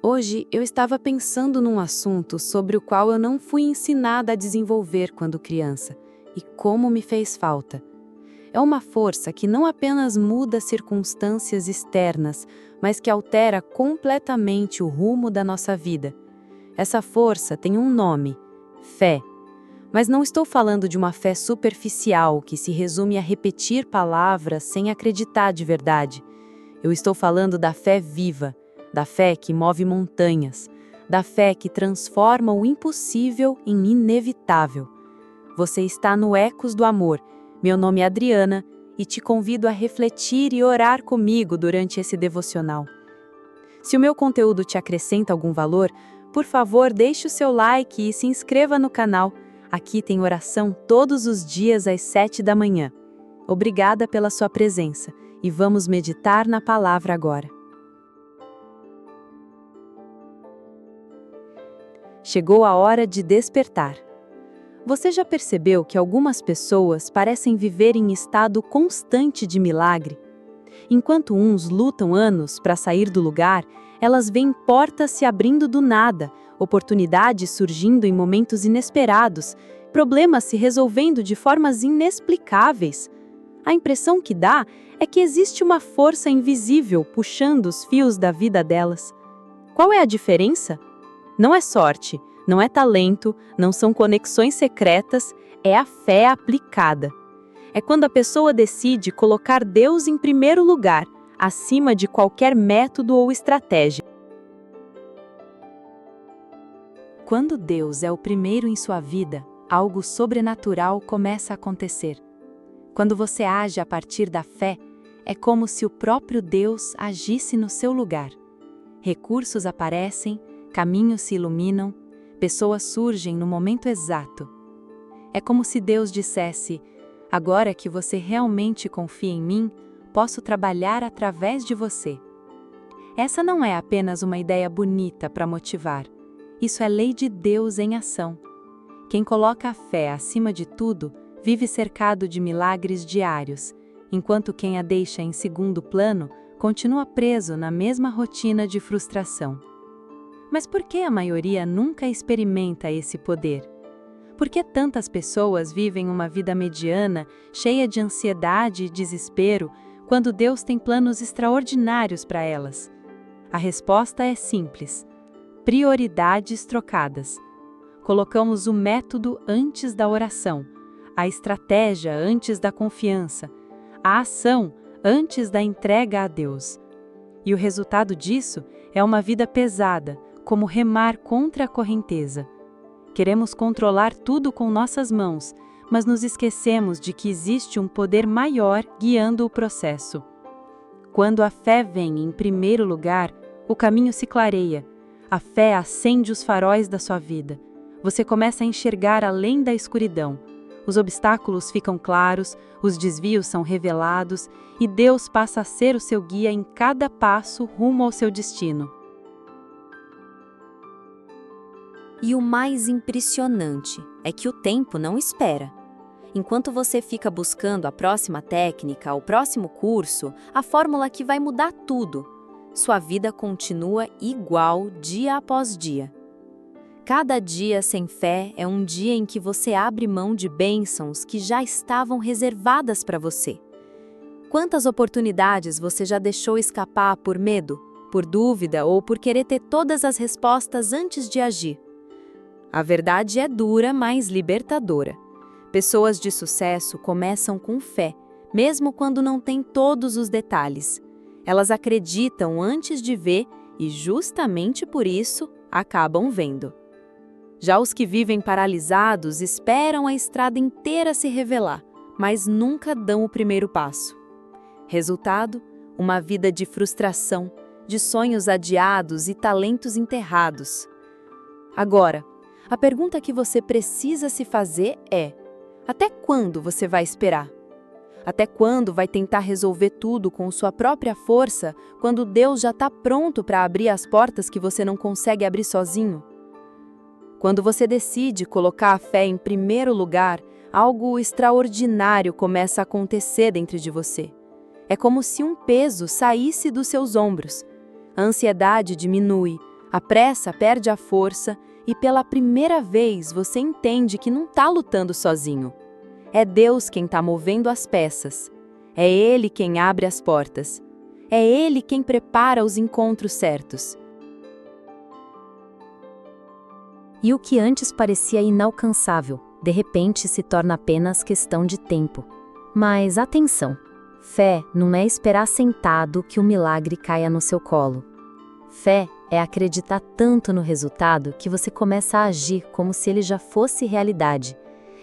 Hoje eu estava pensando num assunto sobre o qual eu não fui ensinada a desenvolver quando criança e como me fez falta. É uma força que não apenas muda circunstâncias externas, mas que altera completamente o rumo da nossa vida. Essa força tem um nome: fé. Mas não estou falando de uma fé superficial que se resume a repetir palavras sem acreditar de verdade. Eu estou falando da fé viva, da fé que move montanhas, da fé que transforma o impossível em inevitável. Você está no Ecos do Amor. Meu nome é Adriana e te convido a refletir e orar comigo durante esse devocional. Se o meu conteúdo te acrescenta algum valor, por favor, deixe o seu like e se inscreva no canal. Aqui tem oração todos os dias às 7 da manhã. Obrigada pela sua presença e vamos meditar na palavra agora. Chegou a hora de despertar. Você já percebeu que algumas pessoas parecem viver em estado constante de milagre? Enquanto uns lutam anos para sair do lugar, elas veem portas se abrindo do nada, oportunidades surgindo em momentos inesperados, problemas se resolvendo de formas inexplicáveis. A impressão que dá é que existe uma força invisível puxando os fios da vida delas. Qual é a diferença? Não é sorte, não é talento, não são conexões secretas, é a fé aplicada. É quando a pessoa decide colocar Deus em primeiro lugar, acima de qualquer método ou estratégia. Quando Deus é o primeiro em sua vida, algo sobrenatural começa a acontecer. Quando você age a partir da fé, é como se o próprio Deus agisse no seu lugar. Recursos aparecem, caminhos se iluminam, pessoas surgem no momento exato. É como se Deus dissesse: agora que você realmente confia em mim, posso trabalhar através de você. Essa não é apenas uma ideia bonita para motivar. Isso é lei de Deus em ação. Quem coloca a fé acima de tudo, vive cercado de milagres diários, enquanto quem a deixa em segundo plano, continua preso na mesma rotina de frustração. Mas por que a maioria nunca experimenta esse poder? Por que tantas pessoas vivem uma vida mediana, cheia de ansiedade e desespero, quando Deus tem planos extraordinários para elas? A resposta é simples: prioridades trocadas. Colocamos o método antes da oração, a estratégia antes da confiança, a ação antes da entrega a Deus. E o resultado disso é uma vida pesada, como remar contra a correnteza. Queremos controlar tudo com nossas mãos, mas nos esquecemos de que existe um poder maior guiando o processo. Quando a fé vem em primeiro lugar, o caminho se clareia. A fé acende os faróis da sua vida. Você começa a enxergar além da escuridão. Os obstáculos ficam claros, os desvios são revelados e Deus passa a ser o seu guia em cada passo rumo ao seu destino. E o mais impressionante é que o tempo não espera. Enquanto você fica buscando a próxima técnica, o próximo curso, a fórmula que vai mudar tudo, sua vida continua igual dia após dia. Cada dia sem fé é um dia em que você abre mão de bênçãos que já estavam reservadas para você. Quantas oportunidades você já deixou escapar por medo, por dúvida ou por querer ter todas as respostas antes de agir? A verdade é dura, mas libertadora. Pessoas de sucesso começam com fé, mesmo quando não têm todos os detalhes. Elas acreditam antes de ver e, justamente por isso, acabam vendo. Já os que vivem paralisados esperam a estrada inteira se revelar, mas nunca dão o primeiro passo. Resultado: uma vida de frustração, de sonhos adiados e talentos enterrados. Agora, a pergunta que você precisa se fazer é: até quando você vai esperar? Até quando vai tentar resolver tudo com sua própria força, quando Deus já está pronto para abrir as portas que você não consegue abrir sozinho? Quando você decide colocar a fé em primeiro lugar, algo extraordinário começa a acontecer dentro de você. É como se um peso saísse dos seus ombros. A ansiedade diminui, A pressa perde a força e pela primeira vez você entende que não está lutando sozinho. É Deus quem está movendo as peças. É Ele quem abre as portas. É Ele quem prepara os encontros certos. E o que antes parecia inalcançável, de repente se torna apenas questão de tempo. Mas atenção! Fé não é esperar sentado que o milagre caia no seu colo. Fé é acreditar tanto no resultado que você começa a agir como se ele já fosse realidade.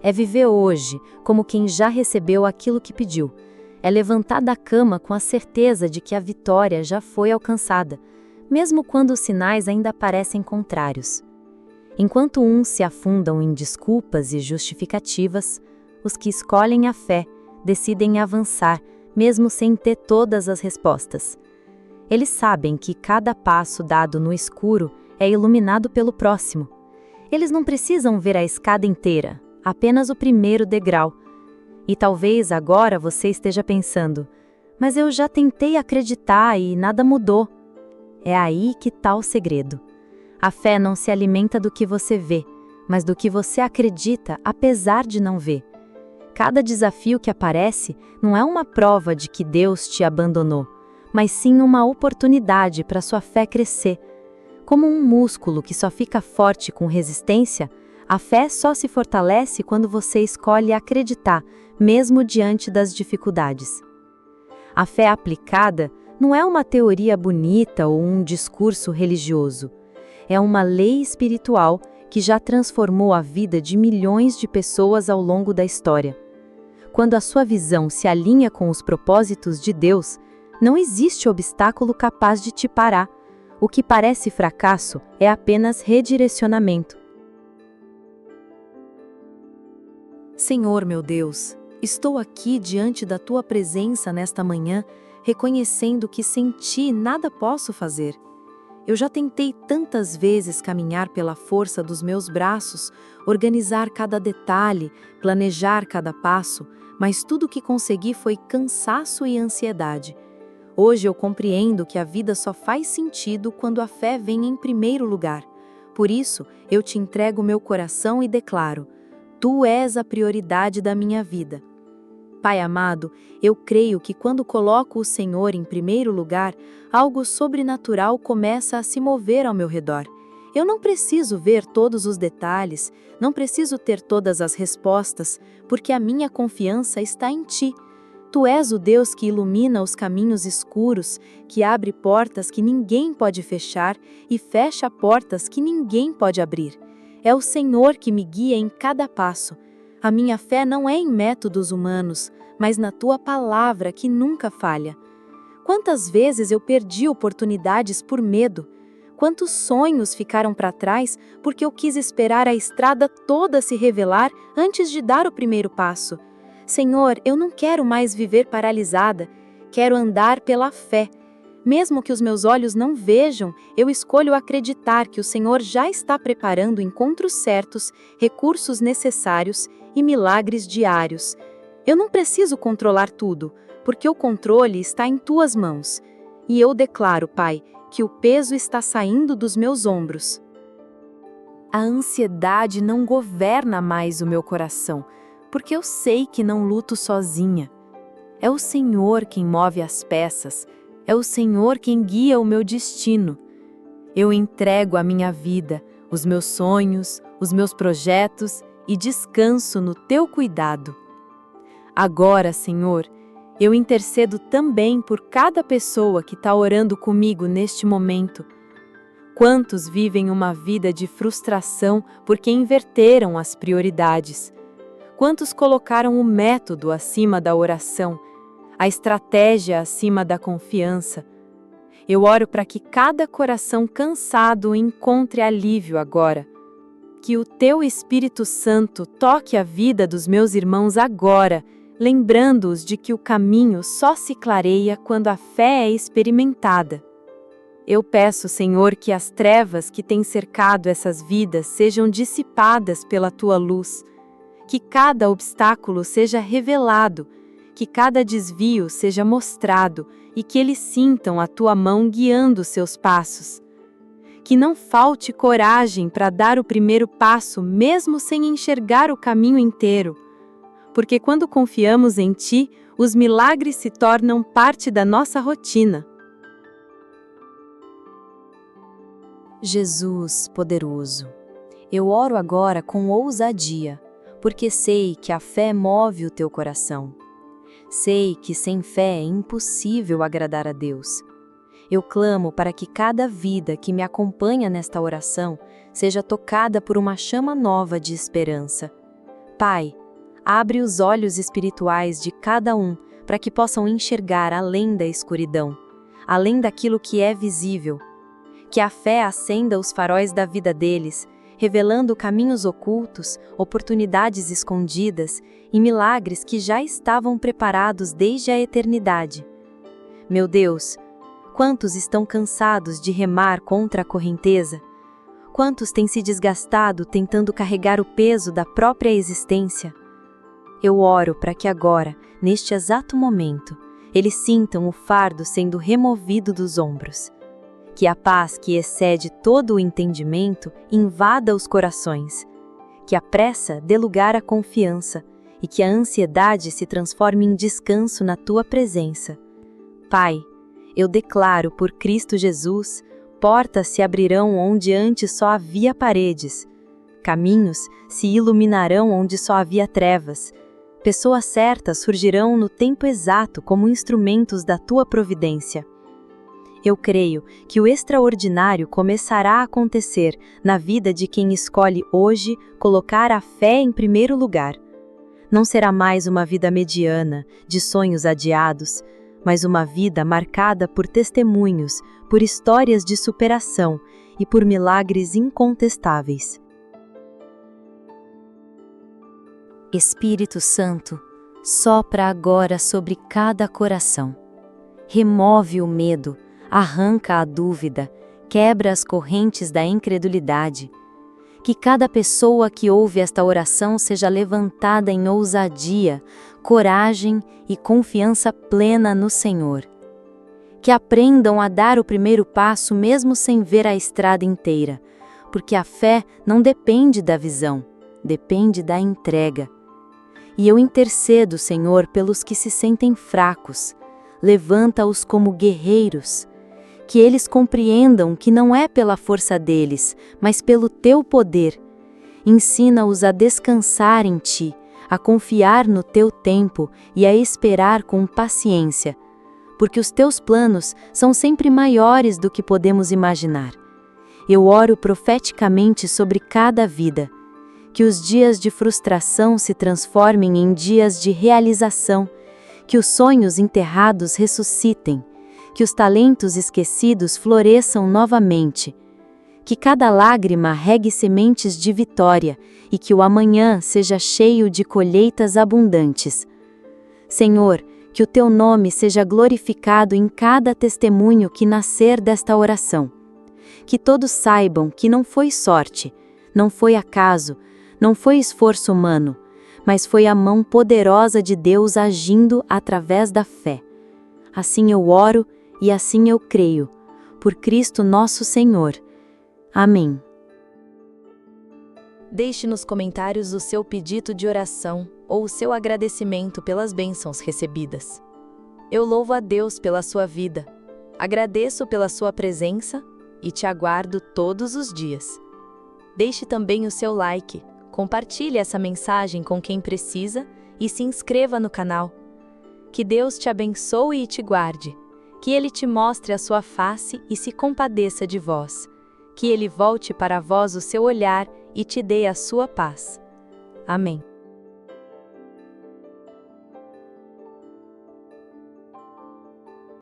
É viver hoje como quem já recebeu aquilo que pediu. É levantar da cama com a certeza de que a vitória já foi alcançada, mesmo quando os sinais ainda parecem contrários. Enquanto uns se afundam em desculpas e justificativas, os que escolhem a fé decidem avançar, mesmo sem ter todas as respostas. Eles sabem que cada passo dado no escuro é iluminado pelo próximo. Eles não precisam ver a escada inteira, apenas o primeiro degrau. E talvez agora você esteja pensando, mas eu já tentei acreditar e nada mudou. É aí que está o segredo. A fé não se alimenta do que você vê, mas do que você acredita apesar de não ver. Cada desafio que aparece não é uma prova de que Deus te abandonou, mas sim uma oportunidade para sua fé crescer. Como um músculo que só fica forte com resistência, a fé só se fortalece quando você escolhe acreditar, mesmo diante das dificuldades. A fé aplicada não é uma teoria bonita ou um discurso religioso. É uma lei espiritual que já transformou a vida de milhões de pessoas ao longo da história. Quando a sua visão se alinha com os propósitos de Deus, não existe obstáculo capaz de te parar. O que parece fracasso é apenas redirecionamento. Senhor, meu Deus, estou aqui diante da Tua presença nesta manhã, reconhecendo que sem Ti nada posso fazer. Eu já tentei tantas vezes caminhar pela força dos meus braços, organizar cada detalhe, planejar cada passo, mas tudo o que consegui foi cansaço e ansiedade. Hoje eu compreendo que a vida só faz sentido quando a fé vem em primeiro lugar. Por isso, eu te entrego meu coração e declaro: Tu és a prioridade da minha vida. Pai amado, eu creio que quando coloco o Senhor em primeiro lugar, algo sobrenatural começa a se mover ao meu redor. Eu não preciso ver todos os detalhes, não preciso ter todas as respostas, porque a minha confiança está em Ti. Tu és o Deus que ilumina os caminhos escuros, que abre portas que ninguém pode fechar e fecha portas que ninguém pode abrir. É o Senhor que me guia em cada passo. A minha fé não é em métodos humanos, mas na Tua palavra que nunca falha. Quantas vezes eu perdi oportunidades por medo? Quantos sonhos ficaram para trás porque eu quis esperar a estrada toda se revelar antes de dar o primeiro passo? Senhor, eu não quero mais viver paralisada, quero andar pela fé. Mesmo que os meus olhos não vejam, eu escolho acreditar que o Senhor já está preparando encontros certos, recursos necessários e milagres diários. Eu não preciso controlar tudo, porque o controle está em Tuas mãos. E eu declaro, Pai, que o peso está saindo dos meus ombros. A ansiedade não governa mais o meu coração, porque eu sei que não luto sozinha. É o Senhor quem move as peças, é o Senhor quem guia o meu destino. Eu entrego a minha vida, os meus sonhos, os meus projetos e descanso no Teu cuidado. Agora, Senhor, eu intercedo também por cada pessoa que está orando comigo neste momento. Quantos vivem uma vida de frustração porque inverteram as prioridades? Quantos colocaram o método acima da oração, a estratégia acima da confiança? Eu oro para que cada coração cansado encontre alívio agora. Que o Teu Espírito Santo toque a vida dos meus irmãos agora, lembrando-os de que o caminho só se clareia quando a fé é experimentada. Eu peço, Senhor, que as trevas que têm cercado essas vidas sejam dissipadas pela Tua luz, que cada obstáculo seja revelado, que cada desvio seja mostrado e que eles sintam a Tua mão guiando seus passos. que não falte coragem para dar o primeiro passo, mesmo sem enxergar o caminho inteiro. Porque quando confiamos em Ti, os milagres se tornam parte da nossa rotina. Jesus poderoso, eu oro agora com ousadia, porque sei que a fé move o teu coração. Sei que sem fé é impossível agradar a Deus. Eu clamo para que cada vida que me acompanha nesta oração seja tocada por uma chama nova de esperança. Pai, abre os olhos espirituais de cada um para que possam enxergar além da escuridão, além daquilo que é visível. Que a fé acenda os faróis da vida deles, revelando caminhos ocultos, oportunidades escondidas e milagres que já estavam preparados desde a eternidade. Meu Deus, quantos estão cansados de remar contra a correnteza? Quantos têm se desgastado tentando carregar o peso da própria existência? Eu oro para que agora, neste exato momento, eles sintam o fardo sendo removido dos ombros. Que a paz que excede todo o entendimento invada os corações. Que a pressa dê lugar à confiança e que a ansiedade se transforme em descanso na Tua presença. Pai, eu declaro por Cristo Jesus, portas se abrirão onde antes só havia paredes. Caminhos se iluminarão onde só havia trevas. Pessoas certas surgirão no tempo exato como instrumentos da Tua providência. Eu creio que o extraordinário começará a acontecer na vida de quem escolhe hoje colocar a fé em primeiro lugar. Não será mais uma vida mediana, de sonhos adiados, mas uma vida marcada por testemunhos, por histórias de superação e por milagres incontestáveis. Espírito Santo, sopra agora sobre cada coração. Remove o medo, arranca a dúvida, quebra as correntes da incredulidade. Que cada pessoa que ouve esta oração seja levantada em ousadia, coragem e confiança plena no Senhor. Que aprendam a dar o primeiro passo mesmo sem ver a estrada inteira, porque a fé não depende da visão, depende da entrega. E eu intercedo, Senhor, pelos que se sentem fracos. Levanta-os como guerreiros. Que eles compreendam que não é pela força deles, mas pelo Teu poder. Ensina-os a descansar em Ti, a confiar no Teu tempo e a esperar com paciência, porque os Teus planos são sempre maiores do que podemos imaginar. Eu oro profeticamente sobre cada vida, que os dias de frustração se transformem em dias de realização, que os sonhos enterrados ressuscitem, que os talentos esquecidos floresçam novamente, que cada lágrima regue sementes de vitória e que o amanhã seja cheio de colheitas abundantes. Senhor, que o Teu nome seja glorificado em cada testemunho que nascer desta oração. Que todos saibam que não foi sorte, não foi acaso, não foi esforço humano, mas foi a mão poderosa de Deus agindo através da fé. Assim eu oro e assim eu creio, por Cristo nosso Senhor. Amém. Deixe nos comentários o seu pedido de oração ou o seu agradecimento pelas bênçãos recebidas. Eu louvo a Deus pela sua vida, agradeço pela sua presença e te aguardo todos os dias. Deixe também o seu like, compartilhe essa mensagem com quem precisa e se inscreva no canal. Que Deus te abençoe e te guarde. Que Ele te mostre a sua face e se compadeça de vós. Que Ele volte para vós o seu olhar e te dê a sua paz. Amém.